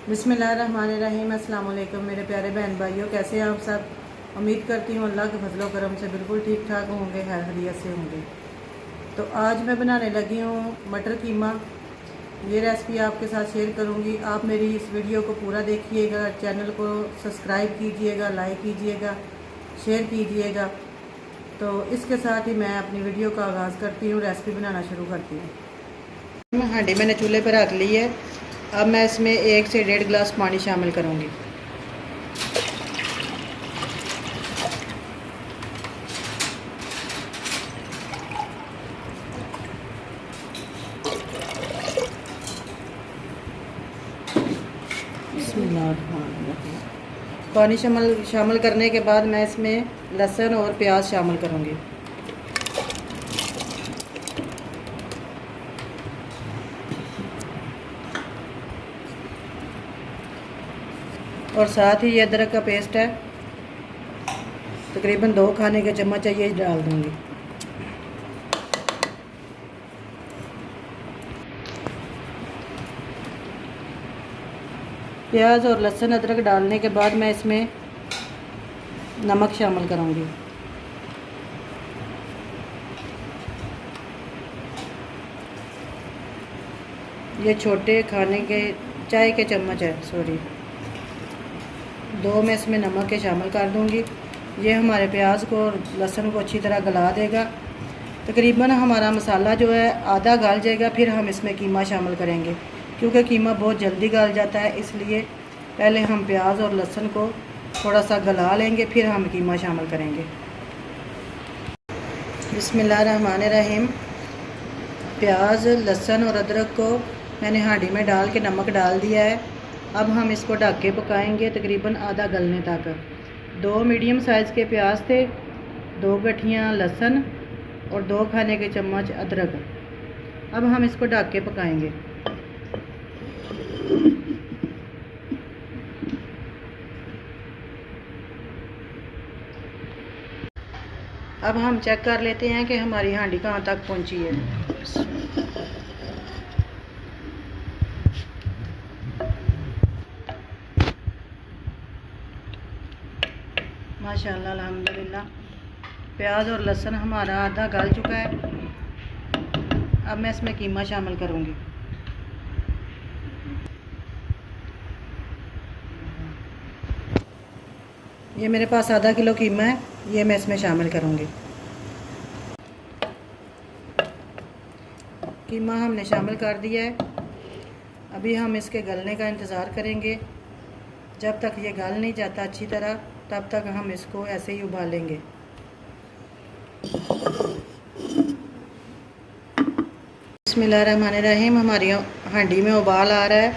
बिस्मिल्लाहिर्रहमानिर्रहीम। अस्सलाम वालेकुम मेरे प्यारे बहन भाइयों, कैसे हैं आप सब। उम्मीद करती हूँ अल्लाह के फजलो करम से बिल्कुल ठीक ठाक होंगे, खैर खैरियत से होंगे। तो आज मैं बनाने लगी हूँ मटर कीमा। ये रेसिपी आपके साथ शेयर करूँगी। आप मेरी इस वीडियो को पूरा देखिएगा, चैनल को सब्सक्राइब कीजिएगा, लाइक कीजिएगा, शेयर कीजिएगा। तो इसके साथ ही मैं अपनी वीडियो का आगाज़ करती हूँ, रेसिपी बनाना शुरू करती हूँ। हांडी मैंने चूल्हे पर रख ली है। अब मैं इसमें 1 से 1.5 गिलास पानी शामिल करूँगी। पानी शामिल करने के बाद मैं इसमें लहसुन और प्याज शामिल करूँगी। और साथ ही ये अदरक का पेस्ट है, तकरीबन 2 खाने के चम्मच है, ये डाल दूँगी। प्याज और लहसुन अदरक डालने के बाद मैं इसमें नमक शामिल करूँगी। ये छोटे खाने के चाय के चम्मच है, 2 मैं इसमें नमक के शामिल कर दूँगी। ये हमारे प्याज को और लहसुन को अच्छी तरह गला देगा। तकरीबन हमारा मसाला जो है आधा गल जाएगा, फिर हम इसमें कीमा शामिल करेंगे, क्योंकि कीमा बहुत जल्दी गल जाता है। इसलिए पहले हम प्याज और लहसुन को थोड़ा सा गला लेंगे, फिर हम कीमा शामिल करेंगे। बिस्मिल्लाहिर्रहमानिर्रहीम। प्याज, लहसुन और अदरक को मैंने हांडी में डाल के नमक डाल दिया है। अब हम इसको ढक के पकाएंगे तकरीबन आधा गलने तक। 2 मीडियम साइज़ के प्याज थे, 2 गठियाँ लहसुन और 2 खाने के चम्मच अदरक। अब हम इसको ढक के पकाएंगे। अब हम चेक कर लेते हैं कि हमारी हांडी कहाँ तक पहुँची है। माशाअल्लाह अल्हम्दुलिल्लाह, प्याज और लहसुन हमारा आधा गल चुका है। अब मैं इसमें कीमा शामिल करूँगी। ये मेरे पास आधा किलो कीमा है, ये मैं इसमें शामिल करूँगी। कीमा हमने शामिल कर दिया है। अभी हम इसके गलने का इंतज़ार करेंगे। जब तक ये गल नहीं जाता अच्छी तरह, तब तक हम इसको ऐसे ही उबालेंगे। बिस्मिल्लाहिर्रहमानिर्रहीम। हमारी हांडी में उबाल आ रहा है।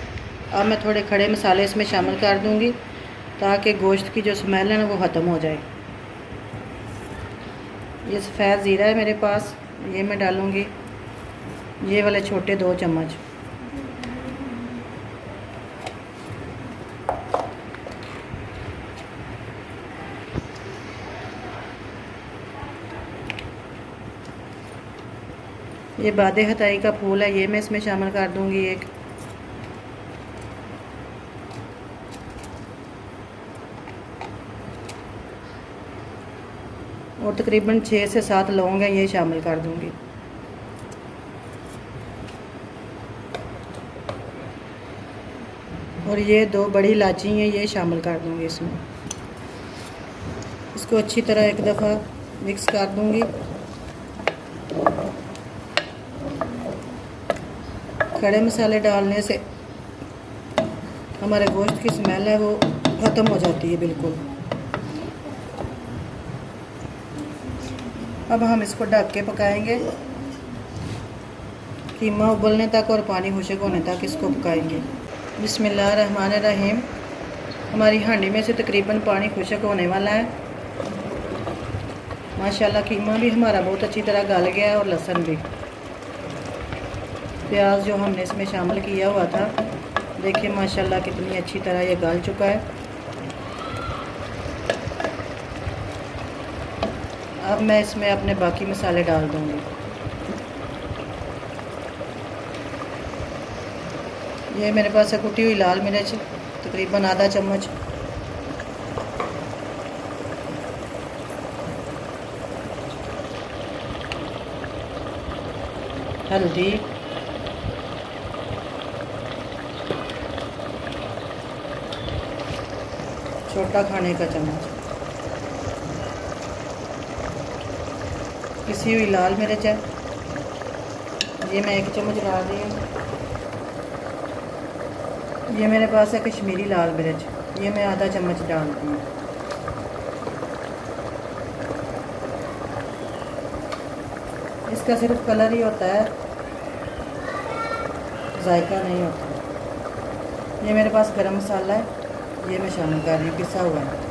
अब मैं थोड़े खड़े मसाले इसमें शामिल कर दूंगी, ताकि गोश्त की जो स्मेल है ना वो ख़त्म हो जाए। ये सफ़ेद ज़ीरा है मेरे पास, ये मैं डालूँगी। ये वाले छोटे 2 चम्मच। ये बादे हताई का फूल है, ये मैं इसमें शामिल कर दूंगी 1। और तकरीबन 6 से 7 लौंग हैं, ये शामिल कर दूंगी। और ये 2 बड़ी इलायची हैं, ये शामिल कर दूंगी इसमें। इसको अच्छी तरह एक दफ़ा मिक्स कर दूंगी। खड़े मसाले डालने से हमारे गोश्त की स्मेल है वो ख़त्म हो जाती है बिल्कुल। अब हम इसको ढक के पकाएंगे, कीमा उबलने तक और पानी खुश्क होने तक इसको पकाएंगे। बिस्मिल्लाहिर्रहमानिर्रहीम। हमारी हांडी में से तकरीबन पानी खुश्क होने वाला है। माशाल्लाह कीमा भी हमारा बहुत अच्छी तरह गल गया है और लहसुन भी। प्याज जो हमने इसमें शामिल किया हुआ था, देखिए माशाल्लाह कितनी अच्छी तरह ये गल चुका है। अब मैं इसमें अपने बाकी मसाले डाल दूँगी। ये मेरे पास है कुटी हुई लाल मिर्च, तकरीबन आधा चम्मच। हल्दी, छोटा खाने का चम्मच। पिसी हुई लाल मिर्च है, ये मैं 1 चम्मच डाल रही हूँ। ये मेरे पास है कश्मीरी लाल मिर्च, ये मैं आधा चम्मच डालती हूँ। इसका सिर्फ कलर ही होता है, जायका नहीं होता। ये मेरे पास गरम मसाला है, ये मैं शामिल कर रही हूँ, पिसा हुआ है।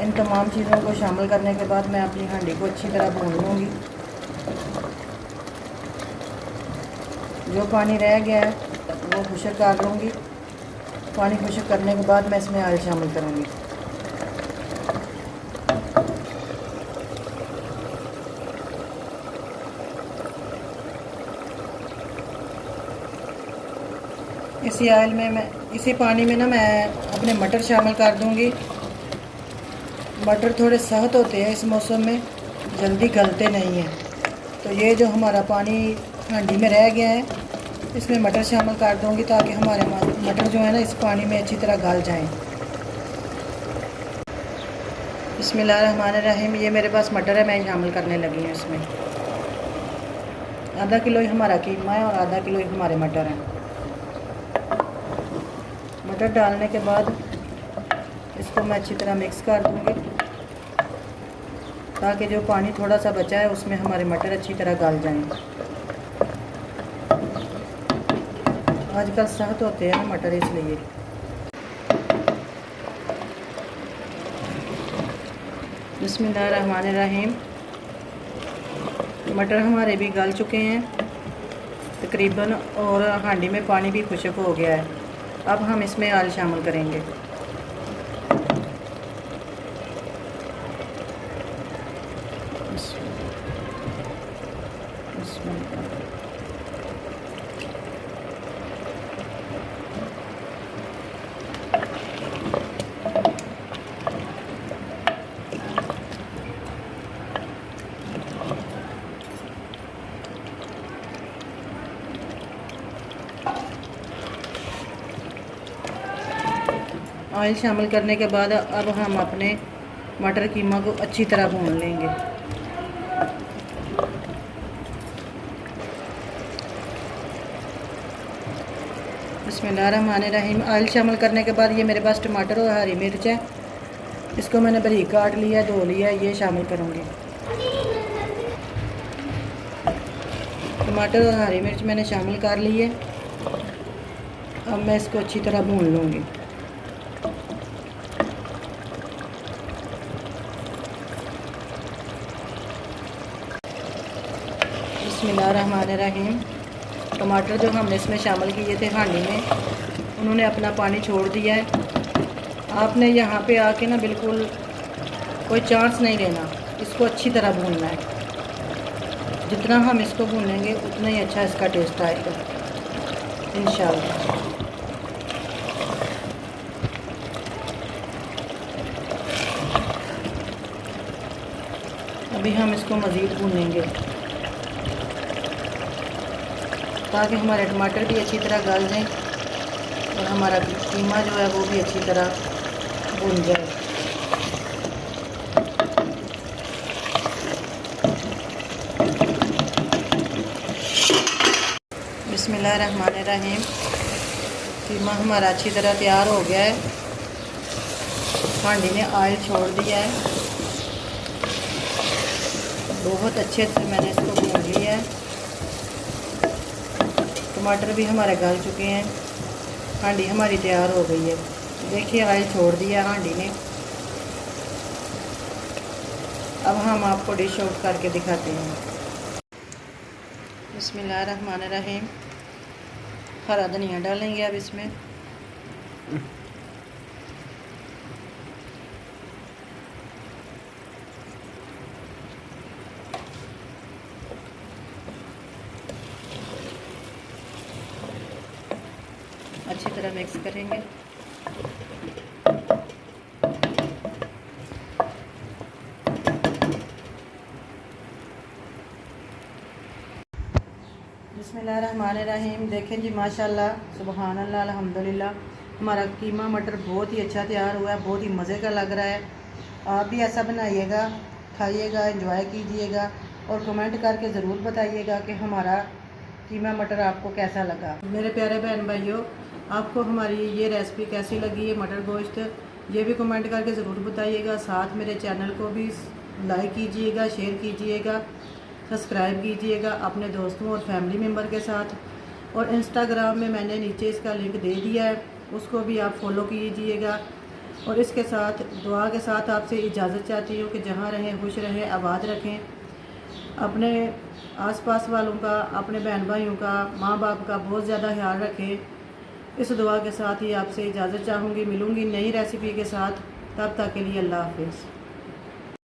इन तमाम चीज़ों को शामिल करने के बाद मैं अपनी हांडी को अच्छी तरह भून लूँगी। जो पानी रह गया है वो खुश्क कर लूँगी। पानी खुश्क करने के बाद मैं इसमें ऑयल शामिल करूँगी। इसी पानी में ना मैं अपने मटर शामिल कर दूँगी। मटर थोड़े सख्त होते हैं इस मौसम में, जल्दी गलते नहीं हैं। तो ये जो हमारा पानी हांडी में रह गया है, इसमें मटर शामिल कर दूँगी ताकि हमारे मटर जो है ना इस पानी में अच्छी तरह गल जाएं। बिस्मिल्लाहिर्रहमानिर्रहीम। ये मेरे पास मटर है, मैं शामिल करने लगी हूँ इसमें। आधा किलो ही हमारा कीमा है और आधा किलो ही हमारे मटर हैं। मटर डालने के बाद इसको मैं अच्छी तरह मिक्स कर दूँगी ताकि जो पानी थोड़ा सा बचा है उसमें हमारे मटर अच्छी तरह गल जाएं। आजकल सख्त होते हैं मटर, इसलिए। बिस्मिल्लाहिर्रहमानिर्रहीम। मटर हमारे भी गल चुके हैं तकरीबन, और हांडी में पानी भी खुश्क हो गया है। अब हम इसमें ऑयल शामिल करेंगे। ऑयल शामिल करने के बाद अब हम अपने मटर कीमा को अच्छी तरह भून लेंगे। बिस्मिल्लाहिर्रहमानिर्रहीम। ऑयल शामिल करने के बाद ये मेरे पास टमाटर और हरी मिर्च है, इसको मैंने बारीक काट लिया, धो लिया, ये शामिल करूँगी। टमाटर और हरी मिर्च मैंने शामिल कर ली है। अब मैं इसको अच्छी तरह भून लूँगी। बिस्मिल्लाहिर्रहमानिर्रहीम। टमाटर जो हमने इसमें शामिल किए थे हांडी में, उन्होंने अपना पानी छोड़ दिया है। आपने यहाँ पे आके ना बिल्कुल कोई चांस नहीं लेना, इसको अच्छी तरह भूनना है। जितना हम इसको भूनेंगे उतना ही अच्छा इसका टेस्ट आएगा इंशाल्लाह। अभी हम इसको मज़ीद भूनेंगे ताकि हमारे टमाटर भी अच्छी तरह गल जाएं और हमारा कीमा जो है वो भी अच्छी तरह भून जाए। बिस्मिल्लाहिर्रहमानिर्रहीम। कीमा हमारा अच्छी तरह तैयार हो गया है। हांडी ने ऑयल छोड़ दिया है, बहुत अच्छे से मैंने इसको भून लिया है। टमाटर भी हमारे गल चुके हैं, हांडी हमारी तैयार हो गई है। देखिए ऑयल छोड़ दिया हांडी ने। अब हम आपको डिश आउट करके दिखाते हैं। बिस्मिल्लाहिर्रहमानिर्रहीम। हरा धनिया डालेंगे अब इसमें। तरह मिक्स करेंगे। बिस्मिल्लाहिर्रहमानिर्रहीम। देखें जी माशाल्लाह, सुबहान अल्लाह, अल्हम्दुलिल्लाह, हमारा कीमा मटर बहुत ही अच्छा तैयार हुआ है, बहुत ही मज़े का लग रहा है। आप भी ऐसा बनाइएगा, खाइएगा, एंजॉय कीजिएगा और कमेंट करके ज़रूर बताइएगा कि हमारा कीमा मटर आपको कैसा लगा। मेरे प्यारे बहन भाइयों, आपको हमारी ये रेसिपी कैसी लगी है मटर गोश्त, ये भी कमेंट करके ज़रूर बताइएगा। साथ मेरे चैनल को भी लाइक कीजिएगा, शेयर कीजिएगा, सब्सक्राइब कीजिएगा अपने दोस्तों और फैमिली मेम्बर के साथ। और इंस्टाग्राम में मैंने नीचे इसका लिंक दे दिया है, उसको भी आप फॉलो कीजिएगा। और इसके साथ दुआ के साथ आपसे इजाज़त चाहती हूँ कि जहाँ रहें खुश रहें, आबाद रखें, अपने आसपास वालों का, अपने बहन भाइयों का, माँ बाप का बहुत ज़्यादा ख्याल रखें। इस दुआ के साथ ही आपसे इजाज़त चाहूँगी। मिलूँगी नई रेसिपी के साथ, तब तक के लिए अल्लाह हाफ़िज़।